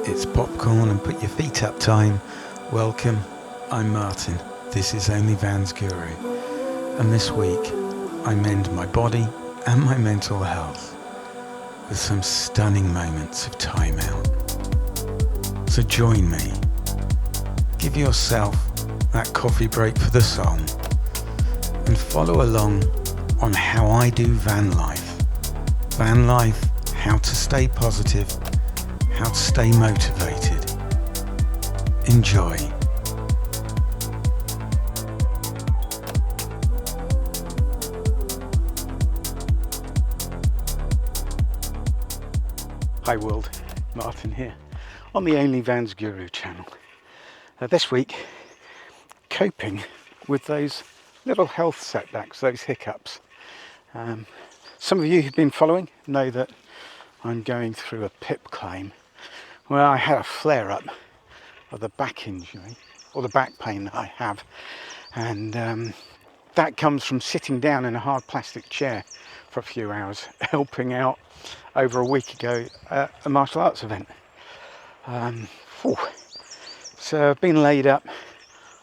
It's popcorn and put your feet up time. Welcome, I'm Martin. This is Only Van's Guru. And this week, I mend my body and my mental health with some stunning moments of time out. So join me. Give yourself that coffee break for the soul and follow along on how I do van life. Van life, how to stay positive, how to stay motivated. Enjoy. Hi world, Martin here on the Only Van's Guru channel. This week, coping with those little health setbacks, those hiccups. Some of you who've been following know that I'm going through a PIP claim where I had a flare-up of the back injury or the back pain that I have, and that comes from sitting down in a hard plastic chair for a few hours helping out over a week ago at a martial arts event. So I've been laid up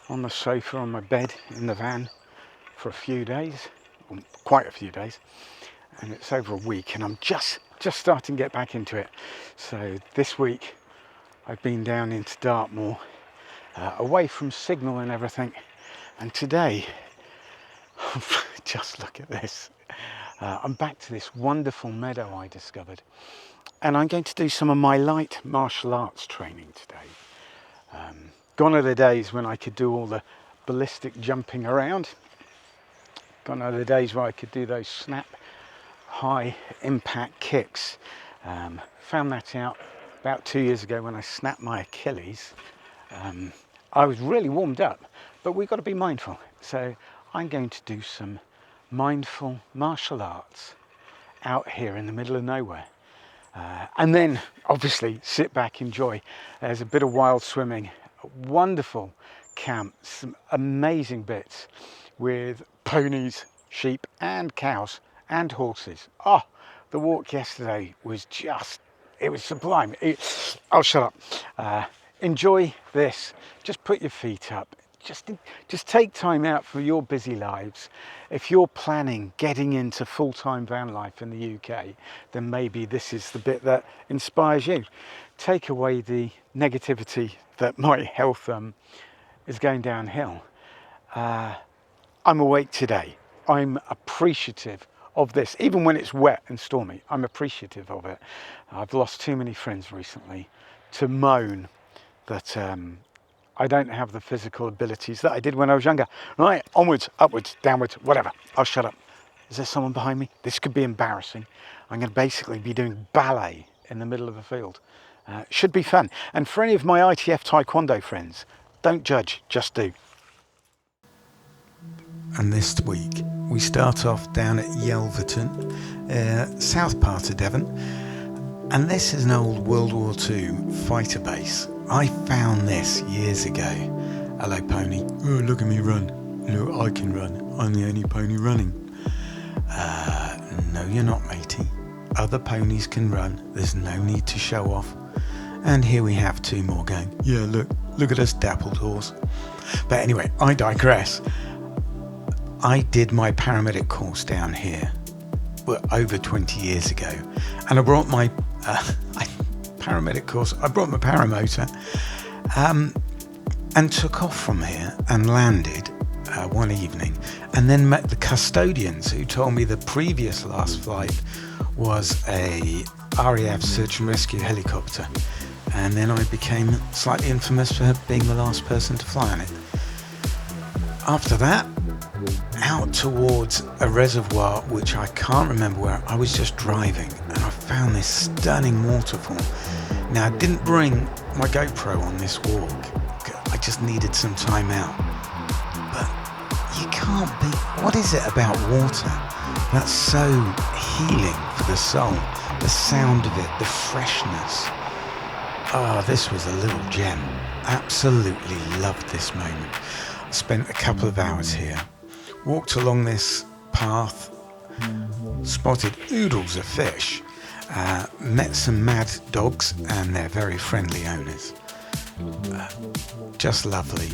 on the sofa on my bed in the van for a few days, quite a few days, and it's over a week, and I'm just starting to get back into it. So this week I've been down into Dartmoor, away from signal and everything, and today just look at this. I'm back to this wonderful meadow I discovered, and I'm going to do some of my light martial arts training today. Gone are the days when I could do all the ballistic jumping around. Gone are the days where I could do those snap high impact kicks. Found that out about 2 years ago when I snapped my Achilles. I was really warmed up, but we've got to be mindful. So I'm going to do some mindful martial arts out here in the middle of nowhere. And then obviously sit back, enjoy. There's a bit of wild swimming, a wonderful camp, some amazing bits with ponies, sheep and cows and horses. Oh, the walk yesterday was it was sublime. I'll shut up. Enjoy this. Just put your feet up. Just take time out for your busy lives. If you're planning getting into full-time van life in the UK, then maybe this is the bit that inspires you. Take away the negativity that my health is going downhill. I'm awake today. I'm appreciative of this. Even when it's wet and stormy, I'm appreciative of it. I've lost too many friends recently to moan that I don't have the physical abilities that I did when I was younger. Right, onwards, upwards, downwards, whatever. I'll shut up. Is there someone behind me? This could be embarrassing. I'm going to basically be doing ballet in the middle of a field. Should be fun. And for any of my ITF Taekwondo friends, don't judge, just do. And this week, we start off down at Yelverton, south part of Devon. And this is an old World War II fighter base. I found this years ago. Hello, pony. Oh, look at me run. Look, I can run. I'm the only pony running. No, you're not, matey. Other ponies can run. There's no need to show off. And here we have two more going. Yeah, look at us dappled horse. But anyway, I digress. I did my paramedic course down here over 20 years ago, and I brought my paramedic course. I brought my paramotor and took off from here and landed one evening, and then met the custodians who told me the previous last flight was a RAF search and rescue helicopter, and then I became slightly infamous for being the last person to fly on it. After that, out towards a reservoir which I can't remember where. I was just driving and I found this stunning waterfall. Now, I didn't bring my GoPro on this walk. I just needed some time out. But you can't be... What is it about water that's so healing for the soul? The sound of it, the freshness. Oh, this was a little gem. Absolutely loved this moment. I spent a couple of hours here. Walked along this path, spotted oodles of fish, Met some mad dogs and their very friendly owners. Just lovely.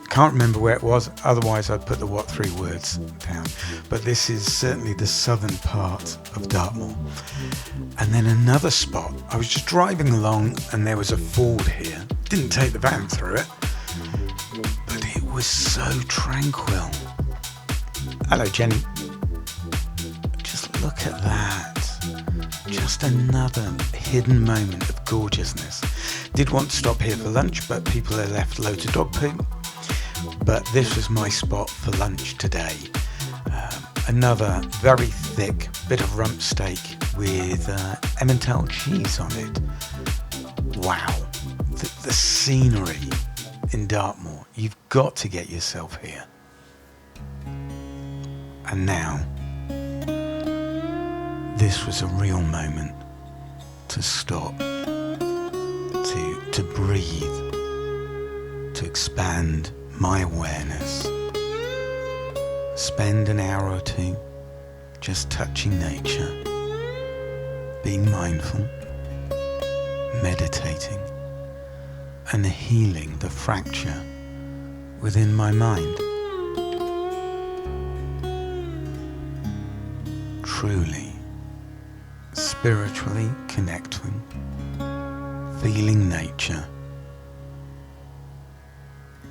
Can't remember where it was, otherwise I'd put the what 3 words down. But this is certainly the southern part of Dartmoor. And then another spot, I was just driving along and there was a ford here. Didn't take the van through it, but it was so tranquil. Hello, Jenny. Just look at that. Just another hidden moment of gorgeousness. Did want to stop here for lunch, but people had left loads of dog poop. But this was my spot for lunch today. Another very thick bit of rump steak with Emmental cheese on it. Wow. The scenery in Dartmoor. You've got to get yourself here. And now, this was a real moment to stop, to breathe, to expand my awareness. Spend an hour or two just touching nature, being mindful, meditating, and healing the fracture within my mind. Truly, spiritually connecting, feeling nature,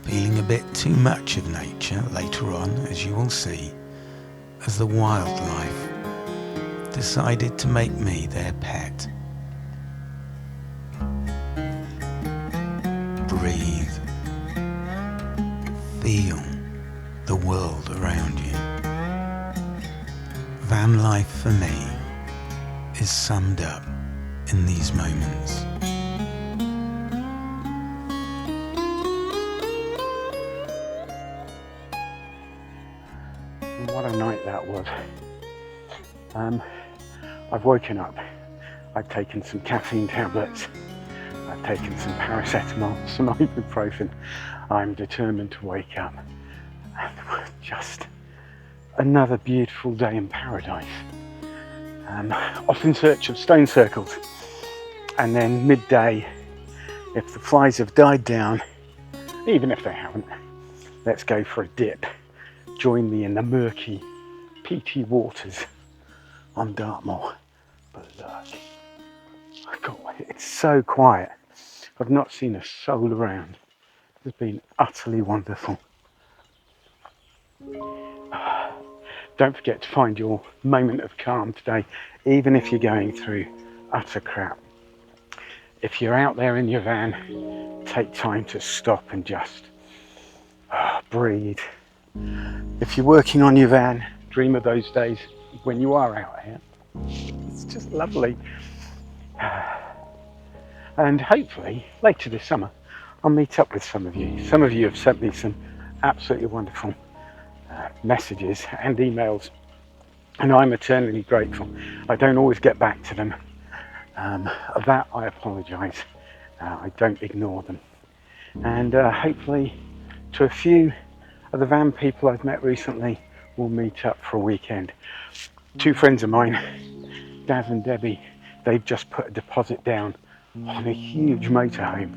feeling a bit too much of nature later on, as you will see, as the wildlife decided to make me their pet. Breathe. Feel the world around you. Vanlife for me is summed up in these moments. What a night that was. I've woken up. I've taken some caffeine tablets. I've taken some paracetamol, some ibuprofen. I'm determined to wake up. And it was just another beautiful day in paradise. Off in search of stone circles. And then midday, if the flies have died down, even if they haven't, let's go for a dip. Join me in the murky, peaty waters on Dartmoor. But look, God, it's so quiet. I've not seen a soul around. It's been utterly wonderful. Don't forget to find your moment of calm today, even if you're going through utter crap. If you're out there in your van, take time to stop and just breathe. If you're working on your van, dream of those days when you are out here. It's just lovely. And hopefully later this summer I'll meet up with some of you. Some of you have sent me some absolutely wonderful messages and emails, and I'm eternally grateful. I don't always get back to them. Of that I apologise. I don't ignore them. And hopefully to a few of the van people I've met recently, we'll meet up for a weekend. 2 friends of mine, Daz and Debbie, they've just put a deposit down on a huge motorhome.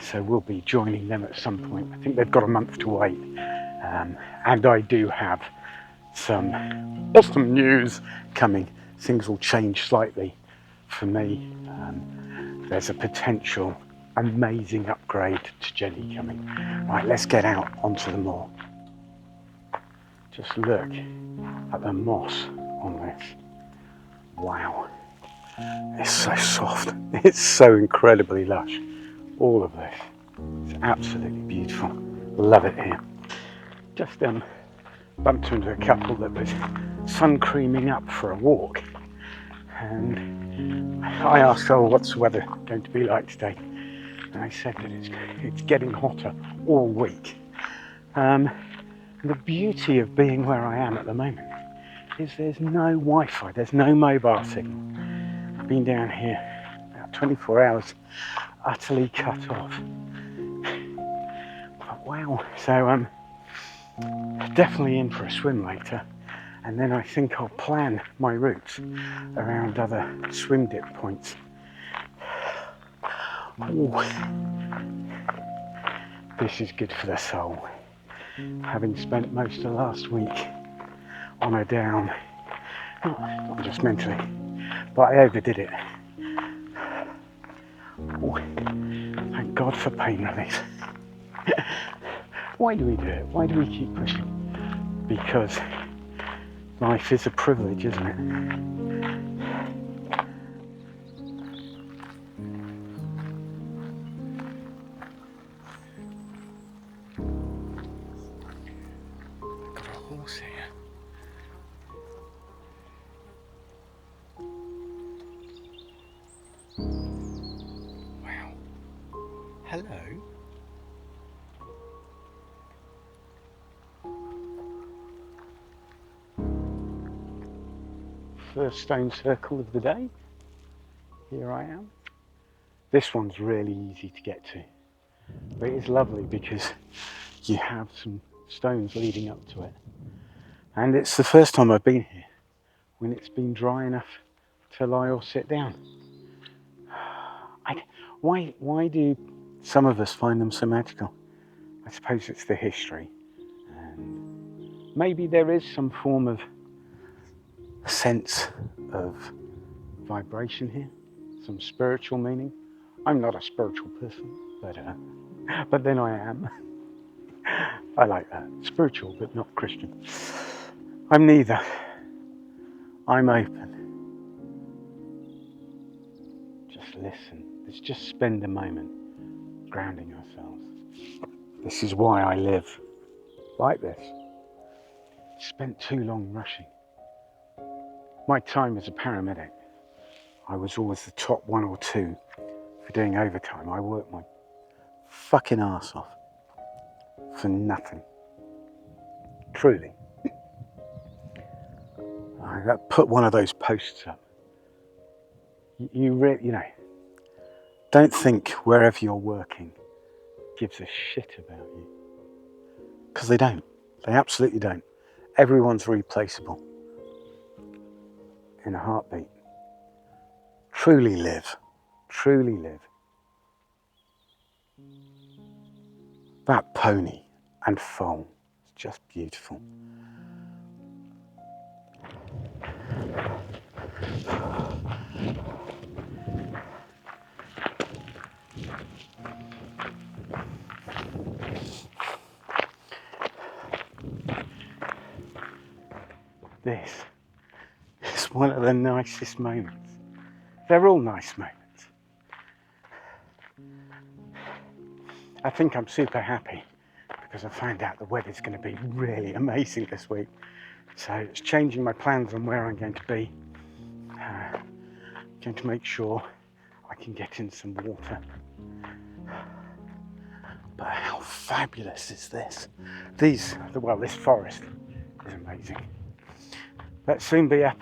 So we'll be joining them at some point. I think they've got a month to wait. And I do have some awesome news coming. Things will change slightly for me. There's a potential amazing upgrade to Jenny coming. Right, let's get out onto the moor. Just look at the moss on this. Wow. It's so soft. It's so incredibly lush. All of this. It's absolutely beautiful. Love it here. Just bumped into a couple that was sun creaming up for a walk. And I asked, what's the weather going to be like today? And they said that it's getting hotter all week. The beauty of being where I am at the moment is there's no Wi-Fi, there's no mobile signal. I've been down here about 24 hours, utterly cut off. But wow, so definitely in for a swim later. and then I think I'll plan my routes around other swim dip points. Ooh. This is good for the soul. Having spent most of last week on a down, not just mentally, but I overdid it. Ooh. Thank God for pain relief. Why do we do it? Why do we keep pushing? Because life is a privilege, isn't it? Got a horse here. Wow. Hello. First stone circle of the day. Here I am. This one's really easy to get to, but it is lovely because you have some stones leading up to it, and it's the first time I've been here when it's been dry enough to lie or sit down. Why do some of us find them so magical? I suppose it's the history, and maybe there is some form of sense of vibration here, some spiritual meaning. I'm not a spiritual person, but then I am. I like that. Spiritual, but not Christian. I'm neither. I'm open. Just listen. Let's just spend a moment grounding ourselves. This is why I live like this. Spent too long rushing. My time as a paramedic, I was always the top 1 or 2 for doing overtime. I worked my fucking arse off for nothing. Truly. I put one of those posts up. You know, don't think wherever you're working gives a shit about you. Because they don't. They absolutely don't. Everyone's replaceable in a heartbeat. Truly live. Truly live. That pony and foal is just beautiful. This is one of the nicest moments. They're all nice moments. I think I'm super happy because I found out the weather's going to be really amazing this week. So it's changing my plans on where I'm going to be. Going to make sure I can get in some water. But how fabulous is this? This forest is amazing. Let's soon be up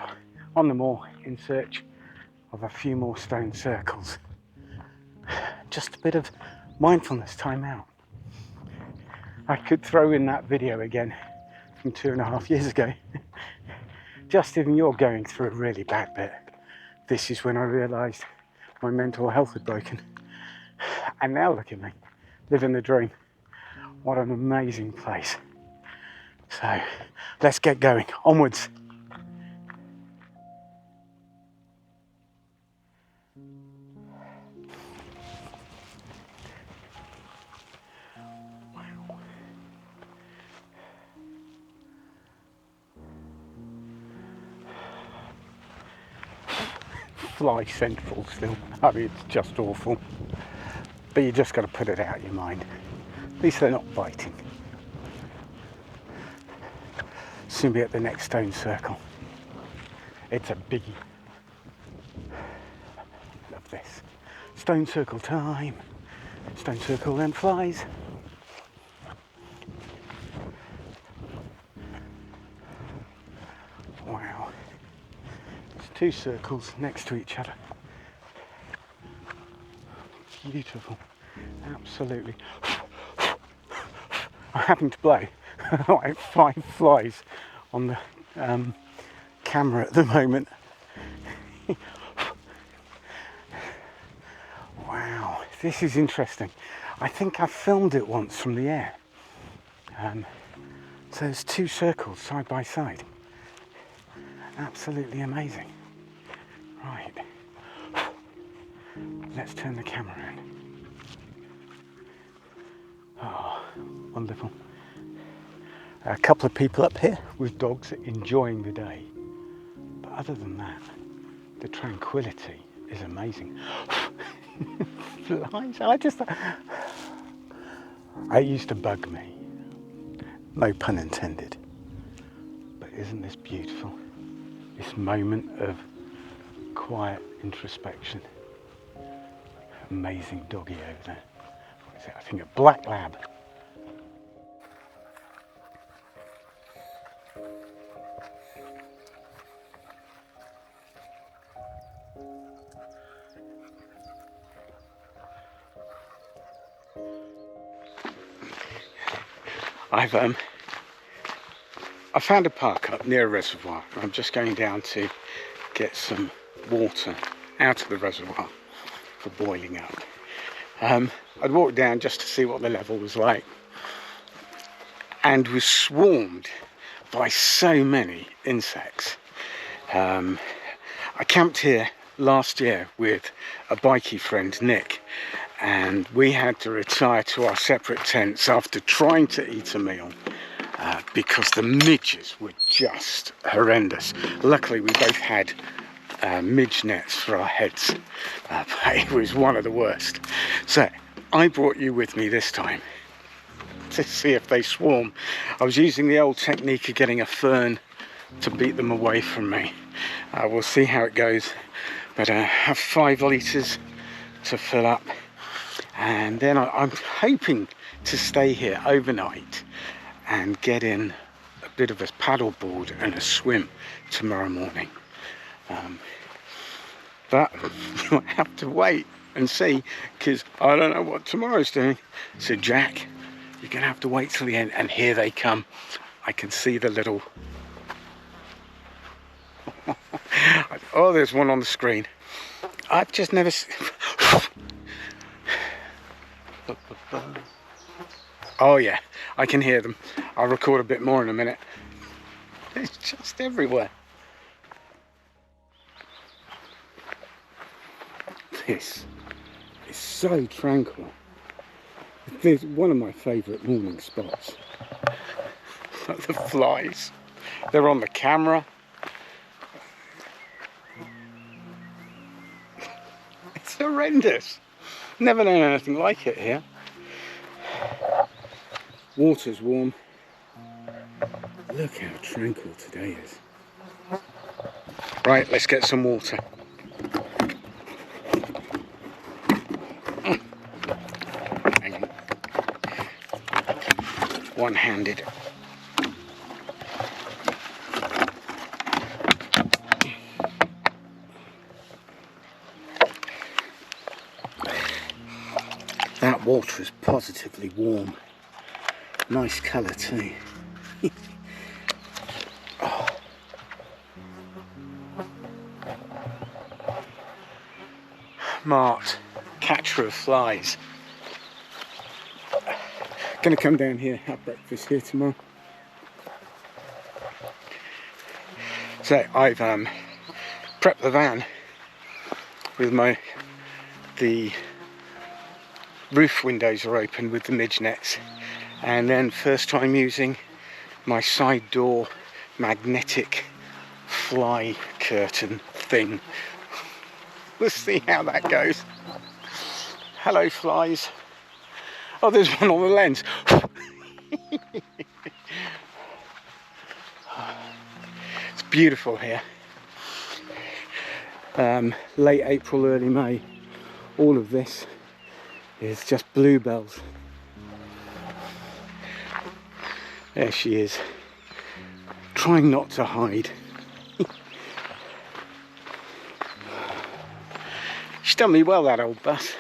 on the moor in search of a few more stone circles. Just a bit of mindfulness time out. I could throw in that video again from 2.5 years ago. Just if you're going through a really bad bit, this is when I realised my mental health had broken. And now look at me, living the dream. What an amazing place. So let's get going, onwards. Fly central still. I mean, it's just awful. But you just got to put it out of your mind. At least they're not biting. Soon be at the next stone circle. It's a biggie. Love this. Stone circle time. Stone circle then flies. Wow. It's 2 circles next to each other. Beautiful. Absolutely. I happened to blow like 5 flies on the camera at the moment. Wow, this is interesting. I think I filmed it once from the air. So there's two circles side by side. Absolutely amazing. Right, let's turn the camera in. Oh, wonderful. A couple of people up here with dogs enjoying the day. But other than that, the tranquility is amazing. Flies, it used to bug me. No pun intended. But isn't this beautiful? This moment of quiet introspection. Amazing doggy over there. What is it? I think a black lab. I found a park up near a reservoir. I'm just going down to get some water out of the reservoir for boiling up. I'd walked down just to see what the level was like, and was swarmed by so many insects. I camped here last year with a bikie friend, Nick, and we had to retire to our separate tents after trying to eat a meal because the midges were just horrendous. Luckily we both had midge nets for our heads, but it was one of the worst. So I brought you with me this time to see if they swarm. I was using the old technique of getting a fern to beat them away from me. We'll see how it goes, but I have 5 litres to fill up, and then I'm hoping to stay here overnight and get in a bit of a paddleboard and a swim tomorrow morning. But you'll have to wait and see, because I don't know what tomorrow's doing. So Jack, you're gonna have to wait till the end. And here they come. I can see the little oh, there's one on the screen. I've just never oh yeah, I can hear them. I'll record a bit more in a minute. It's just everywhere. This is so tranquil. It's one of my favourite morning spots. The flies, they're on the camera. It's horrendous. Never known anything like it here. Water's warm. Look how tranquil today is. Right, let's get some water. Hang on. One-handed. That water is positively warm. Nice colour too. Oh. Marked catcher of flies. Gonna come down here, have breakfast here tomorrow. So I've prepped the van with the roof windows are open with the midge nets, and then first time using my side door magnetic fly curtain thing. We'll see how that goes. Hello flies. Oh, there's one on the lens. It's beautiful here. Late April, early May. All of this is just bluebells. There she is, trying not to hide. She's done me well, that old bus.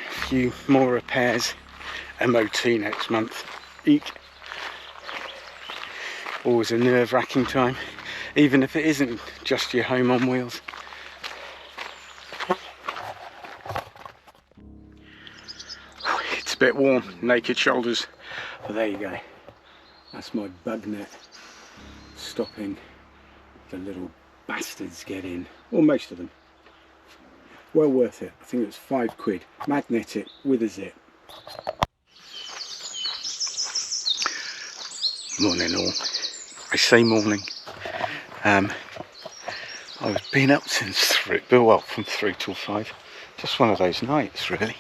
A few more repairs, MOT next month. Eek. Always a nerve-wracking time, even if it isn't just your home on wheels. It's a bit warm, naked shoulders, but there you go. That's my bug net stopping the little bastards get in, or most of them. Well worth it. I think it was £5. Magnetic with a zip. Morning all. I say morning. I've been up since 3, well, from 3 till 5. Just one of those nights, really.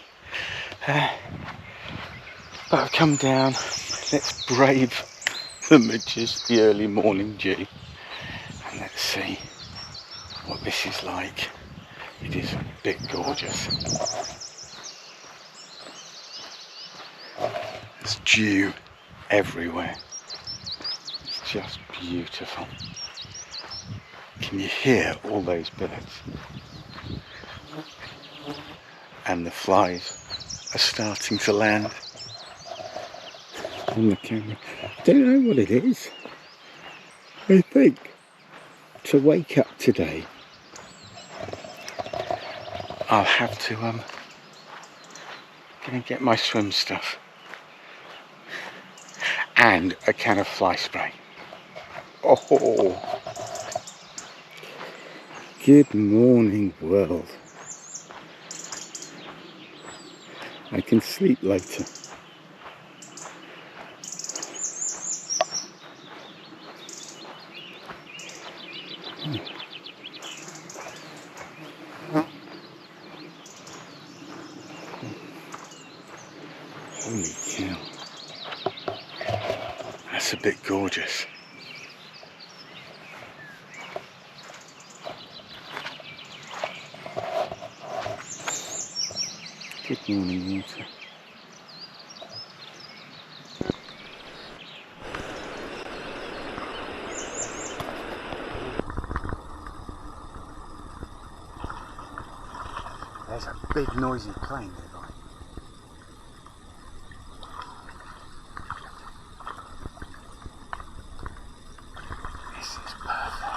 But I've come down. Let's brave the midges, the early morning dew, and let's see what this is like. It is a bit gorgeous. There's dew everywhere. It's just beautiful. Can you hear all those birds? And the flies are starting to land on the camera. I don't know what it is. I think to wake up today I'll have to go and get my swim stuff and a can of fly spray. Oh, good morning world. I can sleep later. Holy cow. That's a bit gorgeous. Good morning, water. There's a big noisy plane nearby. This is perfect.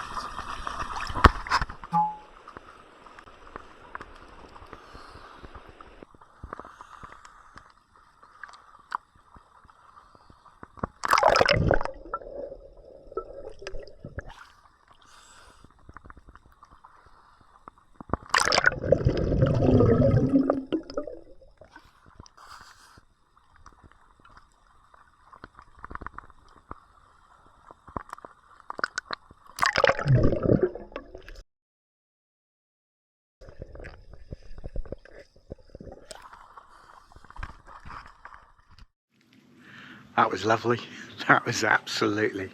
That was lovely. That was absolutely,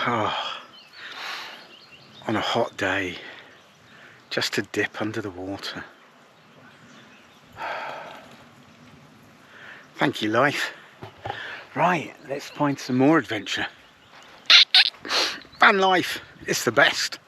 on a hot day, just to dip under the water. Thank you, life. Right, let's find some more adventure. Vanlife, it's the best.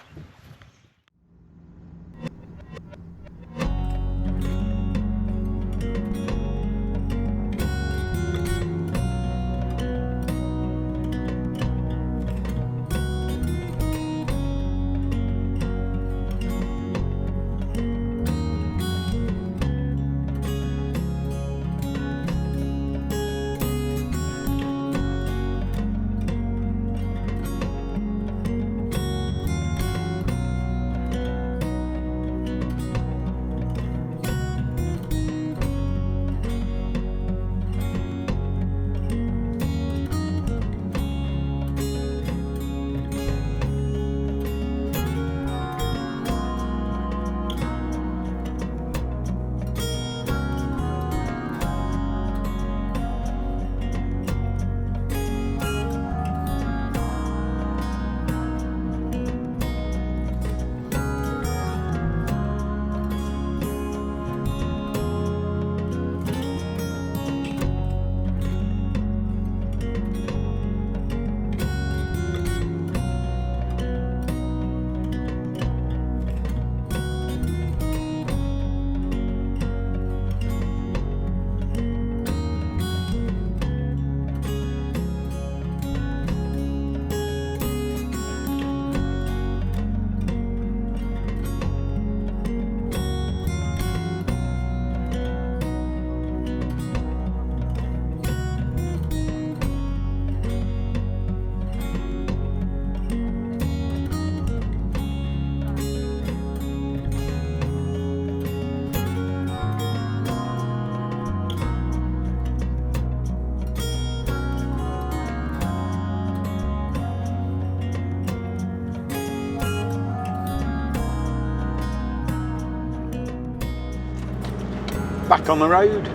back on the road.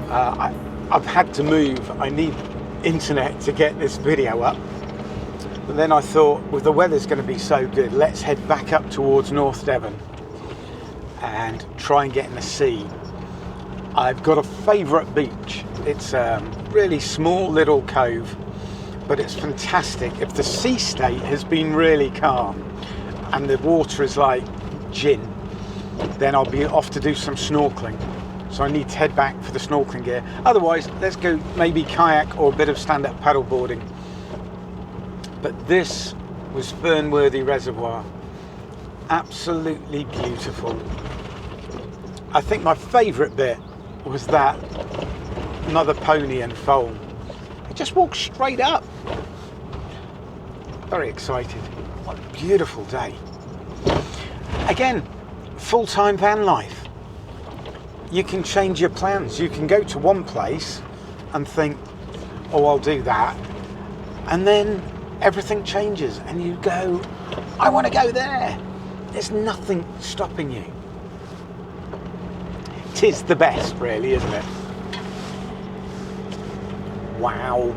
I've had to move. I need internet to get this video up. But then I thought, well, the weather's going to be so good, let's head back up towards North Devon and try and get in the sea. I've got a favourite beach. It's a really small little cove, but it's fantastic. If the sea state has been really calm and the water is like gin, then I'll be off to do some snorkeling. So I need to head back for the snorkeling gear. Otherwise, let's go maybe kayak or a bit of stand-up paddle boarding. But this was Fernworthy Reservoir. Absolutely beautiful. I think my favourite bit was that mother pony and foal. It just walked straight up. Very excited. What a beautiful day. Again, full-time van life. You can change your plans. You can go to one place and think, oh, I'll do that. And then everything changes and you go, I want to go there. There's nothing stopping you. It is the best, really, isn't it? Wow.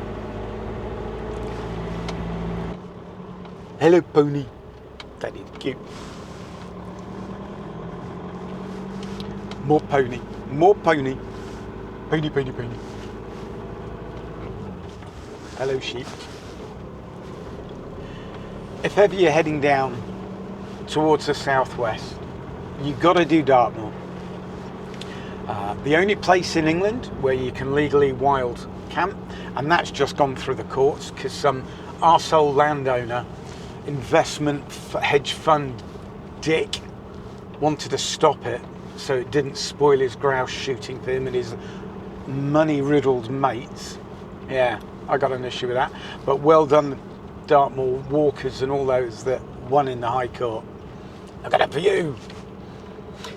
Hello, pony. That is cute. More pony. More pony. Pony, pony, pony. Hello, sheep. If ever you're heading down towards the southwest, you've got to do Dartmoor. The only place in England where you can legally wild camp, and that's just gone through the courts because some arsehole landowner, investment hedge fund dick, wanted to stop it so it didn't spoil his grouse shooting for him and his money-riddled mates. Yeah, I got an issue with that. But well done, Dartmoor walkers and all those that won in the High Court. I've got it for you.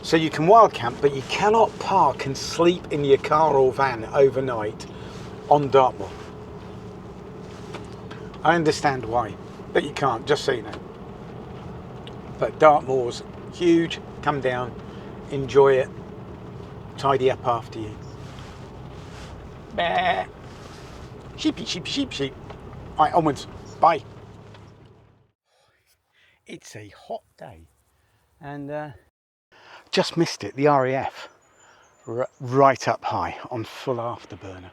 So you can wild camp, but you cannot park and sleep in your car or van overnight on Dartmoor. I understand why, but you can't, just so you know. But Dartmoor's huge. Come down, enjoy it, tidy up after you. Bah. Sheepy, sheep, sheep, sheep. All right, onwards. Bye. It's a hot day, and just missed it. The RAF right up high on full afterburner.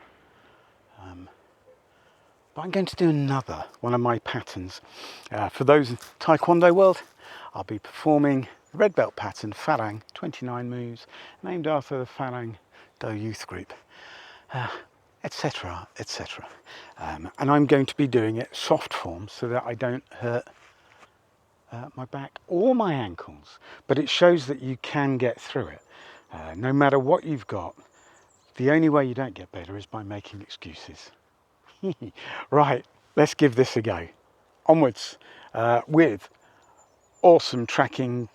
But I'm going to do another one of my patterns. For those in Taekwondo world, I'll be performing the red belt pattern, Farang, 29 moves, named after the Farang Do Youth Group, etc., etc. And I'm going to be doing it soft form so that I don't hurt my back or my ankles, but it shows that you can get through it. No matter what you've got, the only way you don't get better is by making excuses. Right, let's give this a go. Onwards with awesome tracking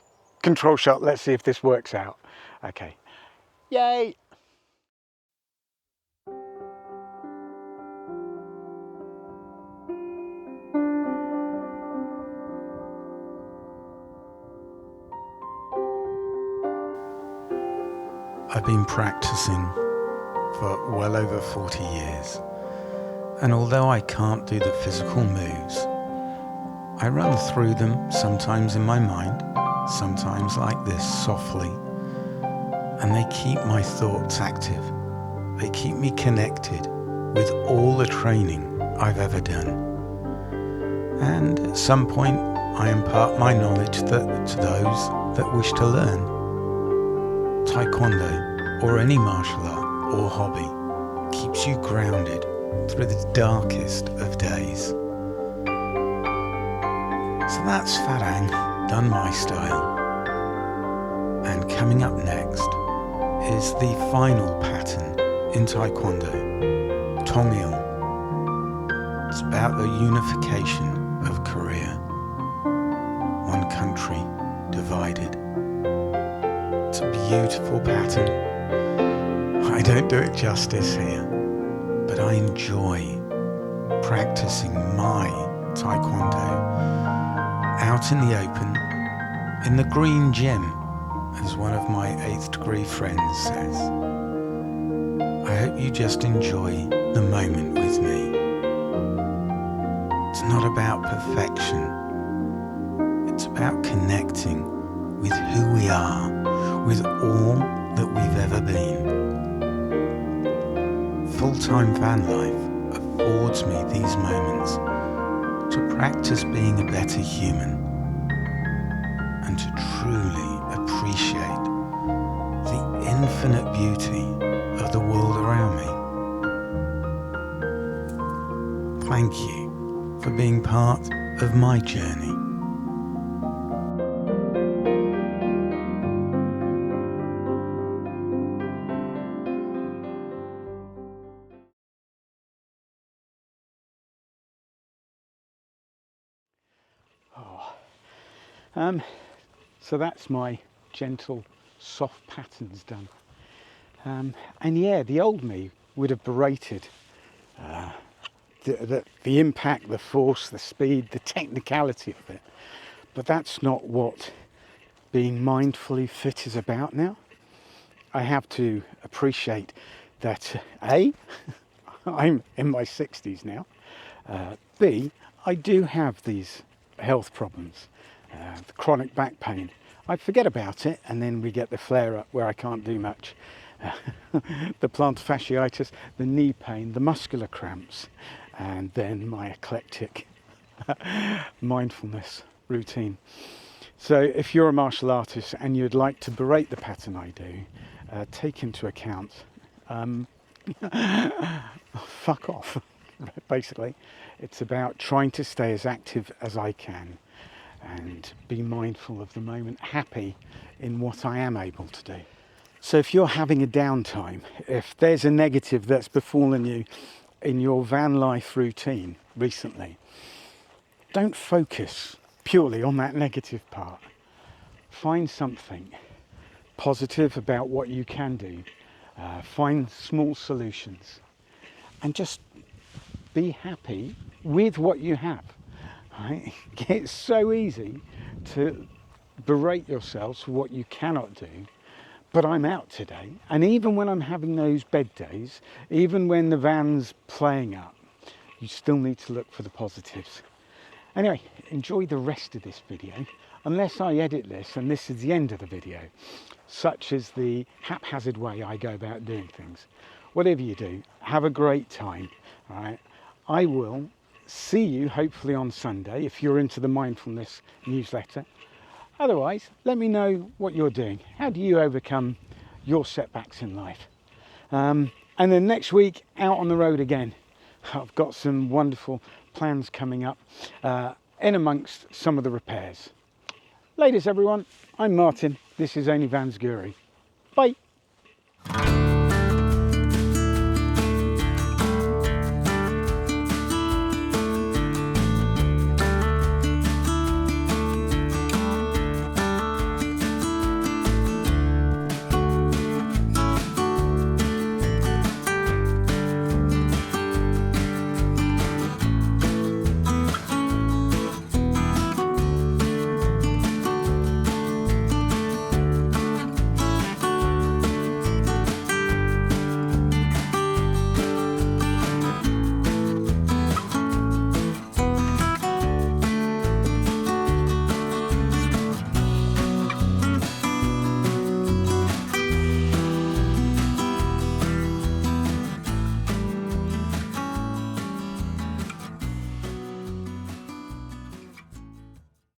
control shot. Let's see if this works out. Okay, yay. I've been practicing for well over 40 years, and although I can't do the physical moves, I run through them sometimes in my mind, sometimes like this, softly, and they keep my thoughts active. They keep me connected with all the training I've ever done. And at some point, I impart my knowledge to those that wish to learn. Taekwondo, or any martial art or hobby, keeps you grounded through the darkest of days. So that's Farang, done my style. And coming up next is the final pattern in Taekwondo, Tongil. It's about the unification of Korea. One country divided. It's a beautiful pattern. I don't do it justice here, but I enjoy practicing my Taekwondo out in the open, in the green gym as one of my 8th degree friends says, I hope you just enjoy the moment with me. It's not about perfection. It's about connecting with who we are, with all that we've ever been. Full-time van life affords me these moments to practice being a better human and to truly appreciate the infinite beauty of the world around me. Thank you for being part of my journey. So that's my gentle, soft patterns done. And yeah, the old me would have berated the impact, the force, the speed, the technicality of it. But that's not what being mindfully fit is about now. I have to appreciate that A, I'm in my 60s now. B, I do have these health problems, the chronic back pain. I forget about it and then we get the flare up where I can't do much. The plantar fasciitis, the knee pain, the muscular cramps, and then my eclectic mindfulness routine. So if you're a martial artist and you'd like to berate the pattern I do, take into account, fuck off, basically. It's about trying to stay as active as I can and be mindful of the moment, happy in what I am able to do. So if you're having a downtime, if there's a negative that's befallen you in your van life routine recently, don't focus purely on that negative part. Find something positive about what you can do. Find small solutions and just be happy with what you have. Right? It's so easy to berate yourselves for what you cannot do. But I'm out today, and even when I'm having those bed days, even when the van's playing up, you still need to look for the positives. Anyway, enjoy the rest of this video, unless I edit this and this is the end of the video, such as the haphazard way I go about doing things. Whatever you do, have a great time. All right? I will see you hopefully on Sunday if you're into the mindfulness newsletter. Otherwise, let me know what you're doing. How do you overcome your setbacks in life? And then next week, out on the road again. I've got some wonderful plans coming up in amongst some of the repairs. Ladies, everyone, I'm Martin. This is Only Van's Guru. Bye.